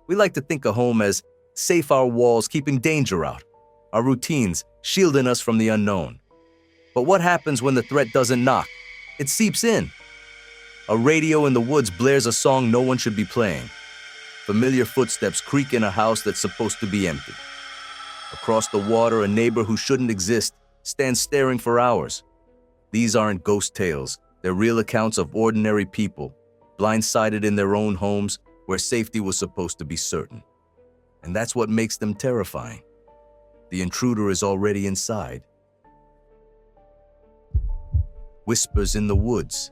We like to think of home as safe, our walls keeping danger out, our routines shielding us from the unknown. But what happens when the threat doesn't knock? It seeps in. A radio in the woods blares a song no one should be playing. Familiar footsteps creak in a house that's supposed to be empty. Across the water, a neighbor who shouldn't exist stands staring for hours. These aren't ghost tales. They're real accounts of ordinary people, blindsided in their own homes where safety was supposed to be certain. And that's what makes them terrifying. The intruder is already inside. Whispers in the woods.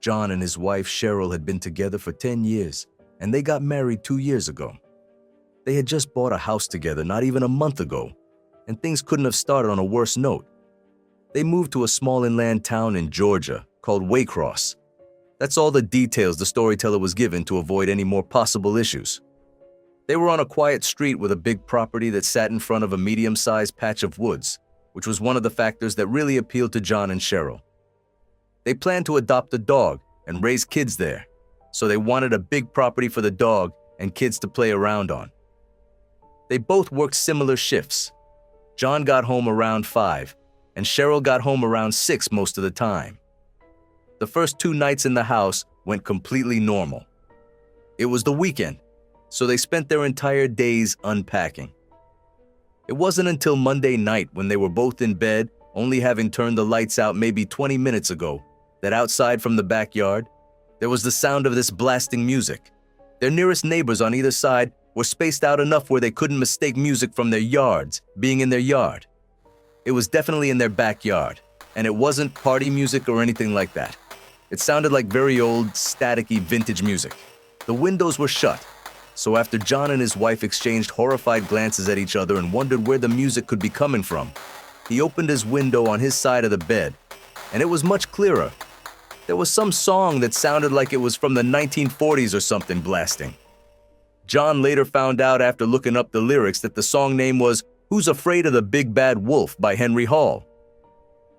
John and his wife Cheryl had been together for 10 years, and they got married 2 years ago. They had just bought a house together not even a month ago, and things couldn't have started on a worse note. They moved to a small inland town in Georgia called Waycross. That's all the details the storyteller was given to avoid any more possible issues. They were on a quiet street with a big property that sat in front of a medium-sized patch of woods, which was one of the factors that really appealed to John and Cheryl. They planned to adopt a dog and raise kids there, so they wanted a big property for the dog and kids to play around on. They both worked similar shifts. John got home around 5, and Cheryl got home around 6 most of the time. The first 2 nights in the house went completely normal. It was the weekend, so they spent their entire days unpacking. It wasn't until Monday night, when they were both in bed, only having turned the lights out maybe 20 minutes ago, that outside from the backyard, there was the sound of this blasting music. Their nearest neighbors on either side were spaced out enough where they couldn't mistake music from their yards being in their yard. It was definitely in their backyard, and it wasn't party music or anything like that. It sounded like very old, staticky vintage music. The windows were shut, so after John and his wife exchanged horrified glances at each other and wondered where the music could be coming from, he opened his window on his side of the bed, and it was much clearer. There was some song that sounded like it was from the 1940s or something blasting. John later found out after looking up the lyrics that the song name was "Who's Afraid of the Big Bad Wolf" by Henry Hall.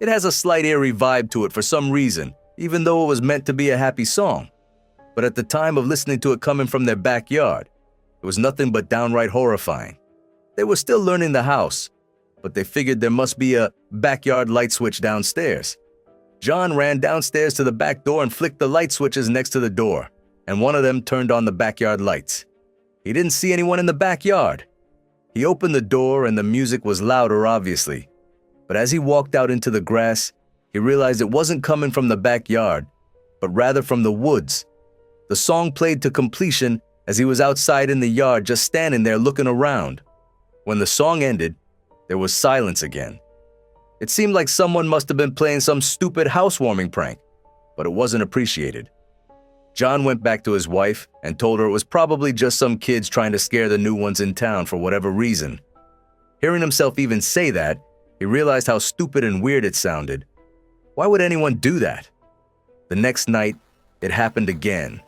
It has a slight eerie vibe to it for some reason, even though it was meant to be a happy song. But at the time of listening to it coming from their backyard, it was nothing but downright horrifying. They were still learning the house, but they figured there must be a backyard light switch downstairs. John ran downstairs to the back door and flicked the light switches next to the door, and one of them turned on the backyard lights. He didn't see anyone in the backyard. He opened the door and the music was louder, obviously. But as he walked out into the grass, he realized it wasn't coming from the backyard, but rather from the woods. The song played to completion as he was outside in the yard just standing there looking around. When the song ended, there was silence again. It seemed like someone must have been playing some stupid housewarming prank, but it wasn't appreciated. John went back to his wife and told her it was probably just some kids trying to scare the new ones in town for whatever reason. Hearing himself even say that, he realized how stupid and weird it sounded. Why would anyone do that? The next night, it happened again.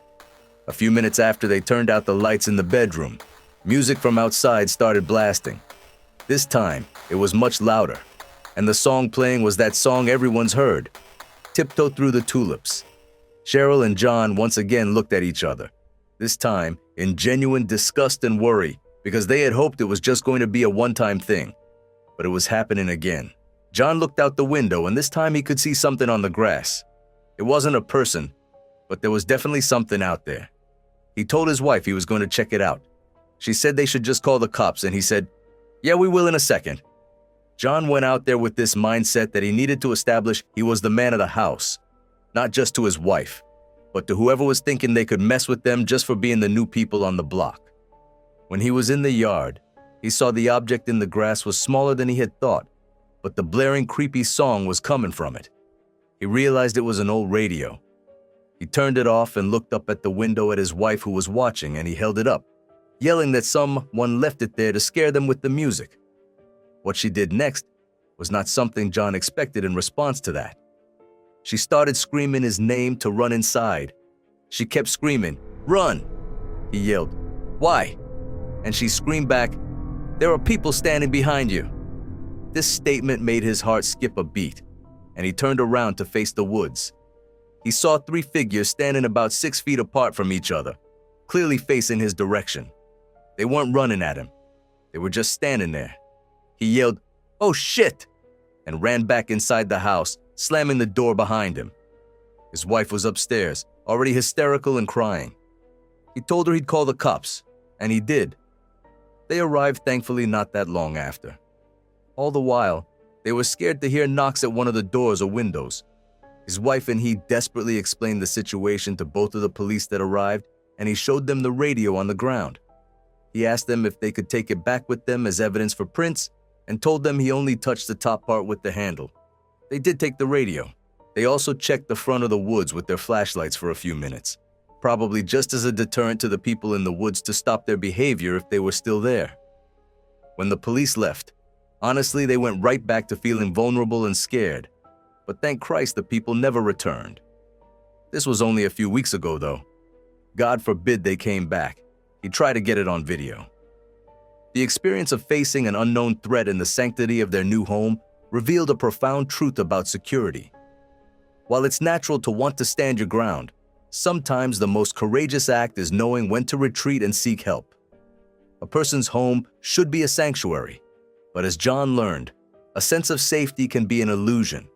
A few minutes after they turned out the lights in the bedroom, music from outside started blasting. This time, it was much louder, and the song playing was that song everyone's heard, "Tiptoe Through the Tulips." Cheryl and John once again looked at each other, this time in genuine disgust and worry, because they had hoped it was just going to be a one-time thing. But it was happening again. John looked out the window, and this time he could see something on the grass. It wasn't a person, but there was definitely something out there. He told his wife he was going to check it out. She said they should just call the cops, and he said, "Yeah, we will in a second." John went out there with this mindset that he needed to establish he was the man of the house, not just to his wife, but to whoever was thinking they could mess with them just for being the new people on the block. When he was in the yard, he saw the object in the grass was smaller than he had thought, but the blaring, creepy song was coming from it. He realized it was an old radio. He turned it off and looked up at the window at his wife who was watching, and he held it up, yelling that someone left it there to scare them with the music. What she did next was not something John expected in response to that. She started screaming his name to run inside. She kept screaming, "Run!" He yelled, "Why?" And she screamed back, "There are people standing behind you." This statement made his heart skip a beat, and he turned around to face the woods. He saw three figures standing about 6 feet apart from each other, clearly facing his direction. They weren't running at him. They were just standing there. He yelled, "Oh shit!" and ran back inside the house, slamming the door behind him. His wife was upstairs, already hysterical and crying. He told her he'd call the cops, and he did. They arrived, thankfully, not that long after. All the while, they were scared to hear knocks at one of the doors or windows. His wife and he desperately explained the situation to both of the police that arrived, and he showed them the radio on the ground. He asked them if they could take it back with them as evidence for prints, and told them he only touched the top part with the handle. They did take the radio. They also checked the front of the woods with their flashlights for a few minutes, probably just as a deterrent to the people in the woods to stop their behavior if they were still there. When the police left, honestly, they went right back to feeling vulnerable and scared. But thank Christ the people never returned. This was only a few weeks ago, though. God forbid they came back. He tried to get it on video. The experience of facing an unknown threat in the sanctity of their new home revealed a profound truth about security. While it's natural to want to stand your ground, sometimes the most courageous act is knowing when to retreat and seek help. A person's home should be a sanctuary, but as John learned, a sense of safety can be an illusion,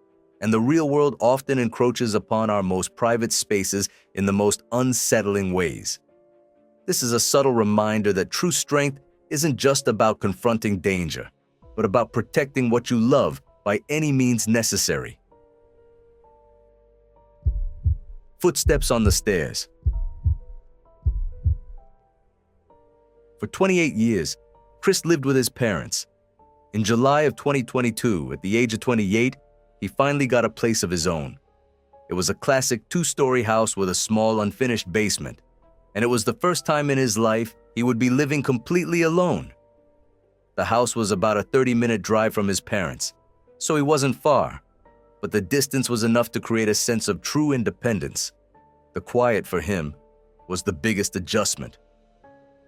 and the real world often encroaches upon our most private spaces in the most unsettling ways. This is a subtle reminder that true strength isn't just about confronting danger, but about protecting what you love by any means necessary. Footsteps on the stairs. For 28 years, Chris lived with his parents. In July of 2022, at the age of 28, he finally got a place of his own. It was a classic 2-story house with a small unfinished basement, and it was the first time in his life he would be living completely alone. The house was about a 30-minute drive from his parents, so he wasn't far, but the distance was enough to create a sense of true independence. The quiet for him was the biggest adjustment.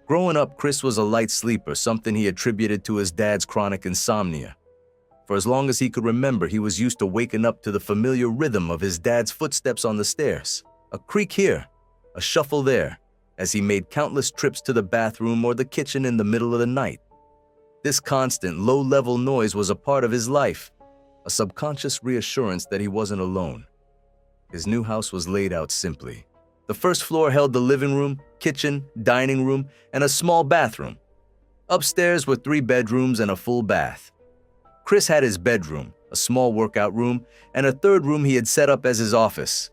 Growing up, Chris was a light sleeper, something he attributed to his dad's chronic insomnia. For as long as he could remember, he was used to waking up to the familiar rhythm of his dad's footsteps on the stairs. A creak here, a shuffle there, as he made countless trips to the bathroom or the kitchen in the middle of the night. This constant, low-level noise was a part of his life, a subconscious reassurance that he wasn't alone. His new house was laid out simply. The first floor held the living room, kitchen, dining room, and a small bathroom. Upstairs were 3 bedrooms and a full bath. Chris had his bedroom, a small workout room, and a third room he had set up as his office.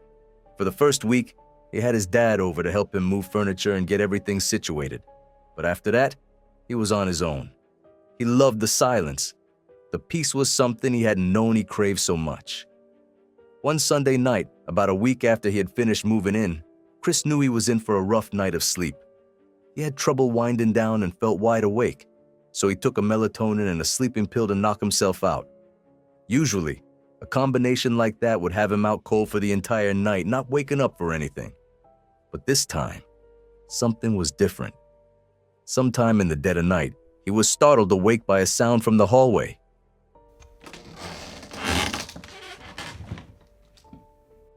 For the first week, he had his dad over to help him move furniture and get everything situated. But after that, he was on his own. He loved the silence. The peace was something he hadn't known he craved so much. One Sunday night, about a week after he had finished moving in, Chris knew he was in for a rough night of sleep. He had trouble winding down and felt wide awake, so he took a melatonin and a sleeping pill to knock himself out. Usually, a combination like that would have him out cold for the entire night, not waking up for anything. But this time, something was different. Sometime in the dead of night, he was startled awake by a sound from the hallway.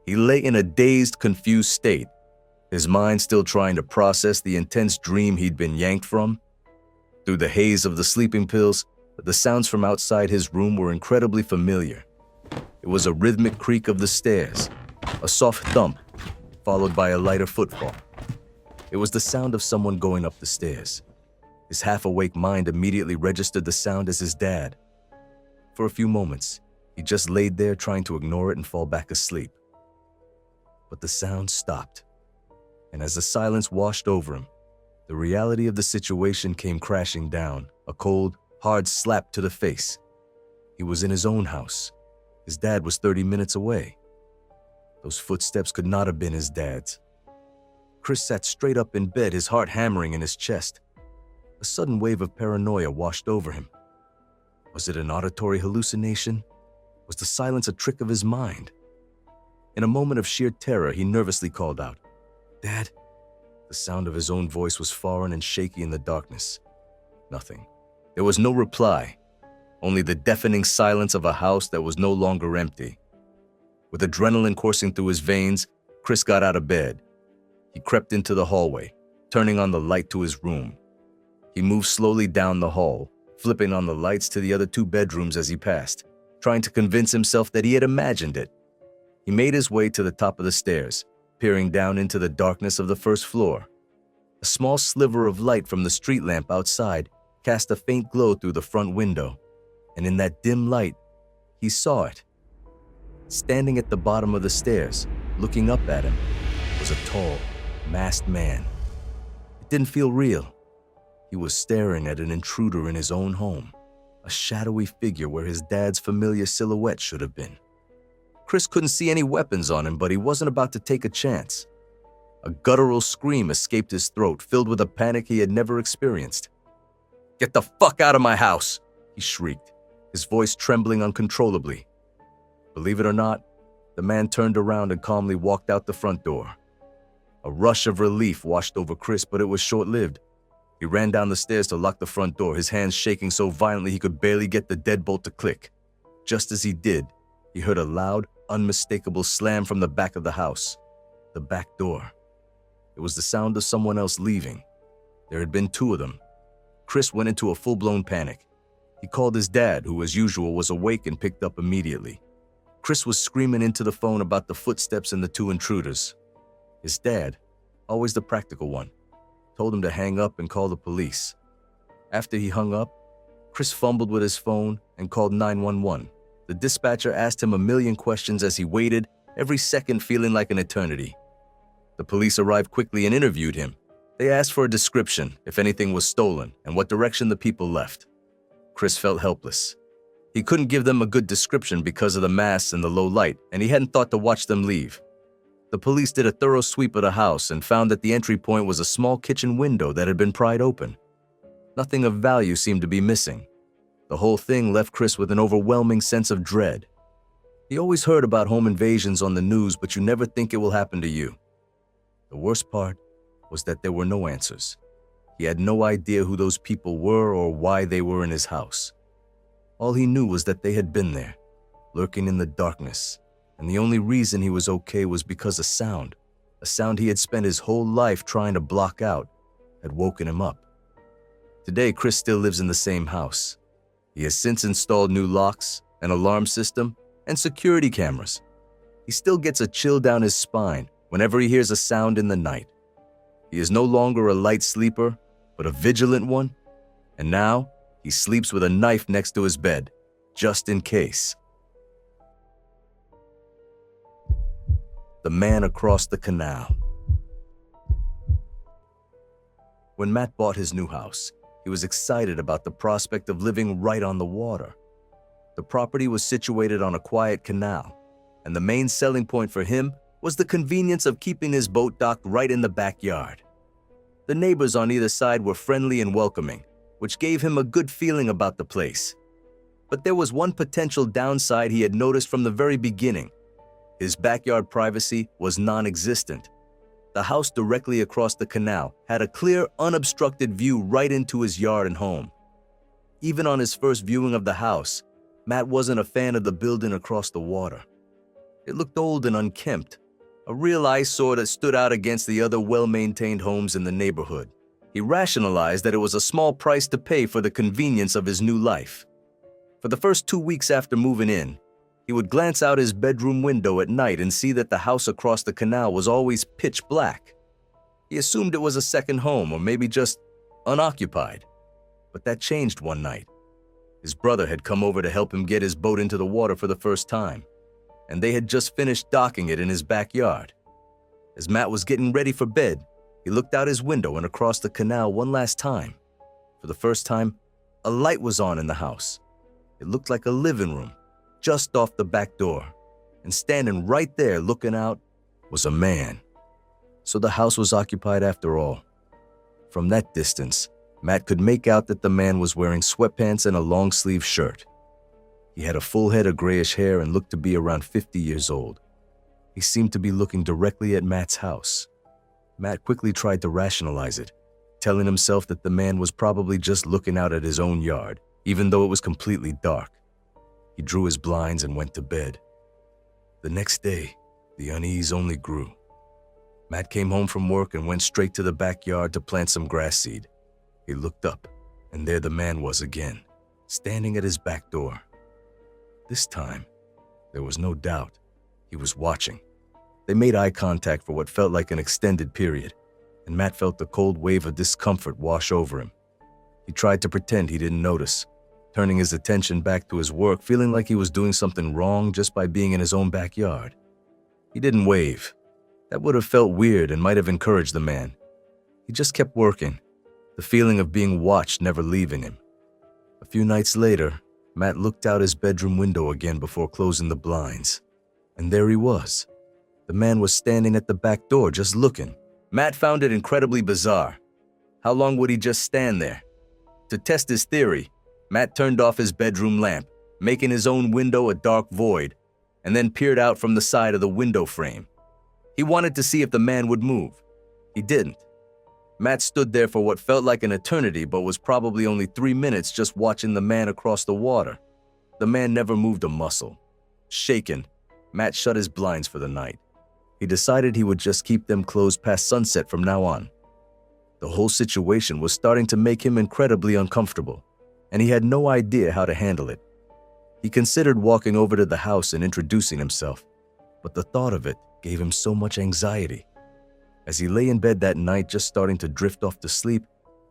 He lay in a dazed, confused state, his mind still trying to process the intense dream he'd been yanked from. Through the haze of the sleeping pills, the sounds from outside his room were incredibly familiar. It was a rhythmic creak of the stairs, a soft thump, followed by a lighter footfall. It was the sound of someone going up the stairs. His half-awake mind immediately registered the sound as his dad. For a few moments, he just laid there trying to ignore it and fall back asleep. But the sound stopped, and as the silence washed over him, the reality of the situation came crashing down, a cold, hard slap to the face. He was in his own house. His dad was 30 minutes away. Those footsteps could not have been his dad's. Chris sat straight up in bed, his heart hammering in his chest. A sudden wave of paranoia washed over him. Was it an auditory hallucination? Was the silence a trick of his mind? In a moment of sheer terror, he nervously called out, "Dad?" The sound of his own voice was foreign and shaky in the darkness. Nothing. There was no reply, only the deafening silence of a house that was no longer empty. With adrenaline coursing through his veins, Chris got out of bed. He crept into the hallway, turning on the light to his room. He moved slowly down the hall, flipping on the lights to the other two bedrooms as he passed, trying to convince himself that he had imagined it. He made his way to the top of the stairs, peering down into the darkness of the first floor. A small sliver of light from the street lamp outside cast a faint glow through the front window, and in that dim light, he saw it. Standing at the bottom of the stairs, looking up at him, was a tall, masked man. It didn't feel real. He was staring at an intruder in his own home, a shadowy figure where his dad's familiar silhouette should have been. Chris couldn't see any weapons on him, but he wasn't about to take a chance. A guttural scream escaped his throat, filled with a panic he had never experienced. "Get the fuck out of my house!" he shrieked, his voice trembling uncontrollably. Believe it or not, the man turned around and calmly walked out the front door. A rush of relief washed over Chris, but it was short-lived. He ran down the stairs to lock the front door, his hands shaking so violently he could barely get the deadbolt to click. Just as he did, he heard a loud, unmistakable slam from the back of the house. The back door. It was the sound of someone else leaving. There had been two of them. Chris went into a full-blown panic. He called his dad, who as usual was awake and picked up immediately. Chris was screaming into the phone about the footsteps and the two intruders. His dad, always the practical one, told him to hang up and call the police. After he hung up, Chris fumbled with his phone and called 911. The dispatcher asked him a million questions as he waited, every second feeling like an eternity. The police arrived quickly and interviewed him. They asked for a description, if anything was stolen, and what direction the people left. Chris felt helpless. He couldn't give them a good description because of the masks and the low light, and he hadn't thought to watch them leave. The police did a thorough sweep of the house and found that the entry point was a small kitchen window that had been pried open. Nothing of value seemed to be missing. The whole thing left Chris with an overwhelming sense of dread. He always heard about home invasions on the news, but you never think it will happen to you. The worst part was that there were no answers. He had no idea who those people were or why they were in his house. All he knew was that they had been there, lurking in the darkness, and the only reason he was okay was because a sound he had spent his whole life trying to block out, had woken him up. Today, Chris still lives in the same house. He has since installed new locks, an alarm system, and security cameras. He still gets a chill down his spine whenever he hears a sound in the night. He is no longer a light sleeper, but a vigilant one, and now he sleeps with a knife next to his bed, just in case. The Man Across the Canal. When Matt bought his new house, he was excited about the prospect of living right on the water. The property was situated on a quiet canal, and the main selling point for him was the convenience of keeping his boat docked right in the backyard. The neighbors on either side were friendly and welcoming, which gave him a good feeling about the place. But there was one potential downside he had noticed from the very beginning. His backyard privacy was non-existent. The house directly across the canal had a clear, unobstructed view right into his yard and home. Even on his first viewing of the house, Matt wasn't a fan of the building across the water. It looked old and unkempt, a real eyesore that stood out against the other well-maintained homes in the neighborhood. He rationalized that it was a small price to pay for the convenience of his new life. For the first 2 weeks after moving in, he would glance out his bedroom window at night and see that the house across the canal was always pitch black. He assumed it was a second home or maybe just unoccupied. But that changed one night. His brother had come over to help him get his boat into the water for the first time, and they had just finished docking it in his backyard. As Matt was getting ready for bed, he looked out his window and across the canal one last time. For the first time, a light was on in the house. It looked like a living room, just off the back door, and standing right there looking out was a man. So the house was occupied after all. From that distance, Matt could make out that the man was wearing sweatpants and a long-sleeve shirt. He had a full head of grayish hair and looked to be around 50 years old. He seemed to be looking directly at Matt's house. Matt quickly tried to rationalize it, telling himself that the man was probably just looking out at his own yard, even though it was completely dark. He drew his blinds and went to bed. The next day, the unease only grew. Matt came home from work and went straight to the backyard to plant some grass seed. He looked up, and there the man was again, standing at his back door. This time, there was no doubt. He was watching. They made eye contact for what felt like an extended period, and Matt felt the cold wave of discomfort wash over him. He tried to pretend he didn't notice, turning his attention back to his work, feeling like he was doing something wrong just by being in his own backyard. He didn't wave. That would have felt weird and might have encouraged the man. He just kept working, the feeling of being watched never leaving him. A few nights later, Matt looked out his bedroom window again before closing the blinds. And there he was. The man was standing at the back door just looking. Matt found it incredibly bizarre. How long would he just stand there? To test his theory, Matt turned off his bedroom lamp, making his own window a dark void, and then peered out from the side of the window frame. He wanted to see if the man would move. He didn't. Matt stood there for what felt like an eternity, but was probably only 3 minutes just watching the man across the water. The man never moved a muscle. Shaken, Matt shut his blinds for the night. He decided he would just keep them closed past sunset from now on. The whole situation was starting to make him incredibly uncomfortable, and he had no idea how to handle it. He considered walking over to the house and introducing himself, but the thought of it gave him so much anxiety. As he lay in bed that night just starting to drift off to sleep,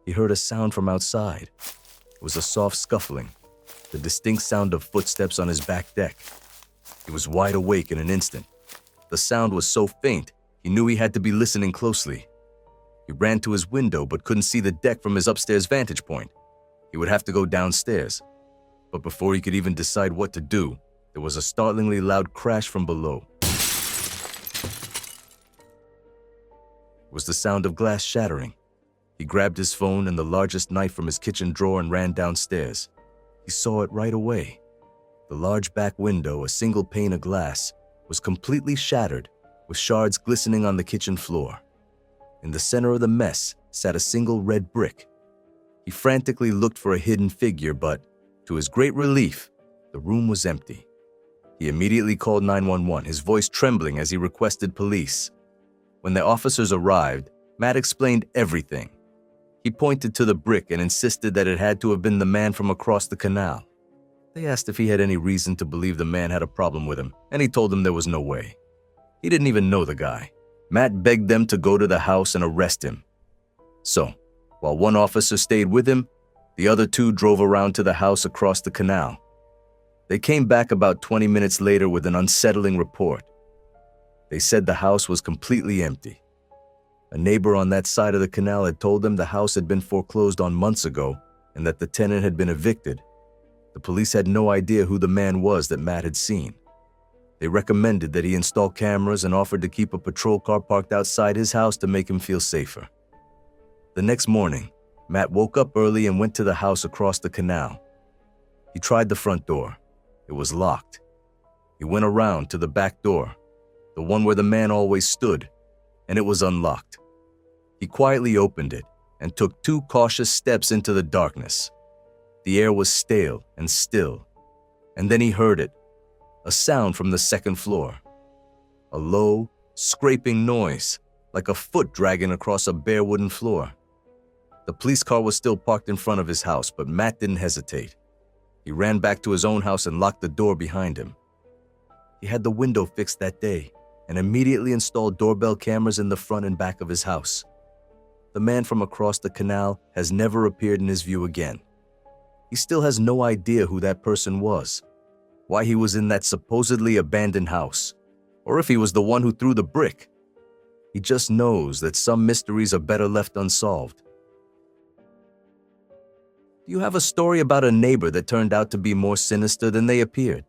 he heard a sound from outside. It was a soft scuffling, the distinct sound of footsteps on his back deck. He was wide awake in an instant. The sound was so faint, he knew he had to be listening closely. He ran to his window but couldn't see the deck from his upstairs vantage point. He would have to go downstairs. But before he could even decide what to do, there was a startlingly loud crash from below. It was the sound of glass shattering. He grabbed his phone and the largest knife from his kitchen drawer and ran downstairs. He saw it right away. The large back window, a single pane of glass, was completely shattered, with shards glistening on the kitchen floor. In the center of the mess sat a single red brick. He frantically looked for a hidden figure, but, to his great relief, the room was empty. He immediately called 911, his voice trembling as he requested police. When the officers arrived, Matt explained everything. He pointed to the brick and insisted that it had to have been the man from across the canal. They asked if he had any reason to believe the man had a problem with him, and he told them there was no way. He didn't even know the guy. Matt begged them to go to the house and arrest him. So, while one officer stayed with him, the other two drove around to the house across the canal. They came back about 20 minutes later with an unsettling report. They said the house was completely empty. A neighbor on that side of the canal had told them the house had been foreclosed on months ago and that the tenant had been evicted. The police had no idea who the man was that Matt had seen. They recommended that he install cameras and offered to keep a patrol car parked outside his house to make him feel safer. The next morning, Matt woke up early and went to the house across the canal. He tried the front door. It was locked. He went around to the back door, the one where the man always stood, and it was unlocked. He quietly opened it and took 2 cautious steps into the darkness. The air was stale and still, and then he heard it, a sound from the second floor. A low, scraping noise, like a foot dragging across a bare wooden floor. The police car was still parked in front of his house, but Matt didn't hesitate. He ran back to his own house and locked the door behind him. He had the window fixed that day and immediately installed doorbell cameras in the front and back of his house. The man from across the canal has never appeared in his view again. He still has no idea who that person was, why he was in that supposedly abandoned house, or if he was the one who threw the brick. He just knows that some mysteries are better left unsolved. Do you have a story about a neighbor that turned out to be more sinister than they appeared?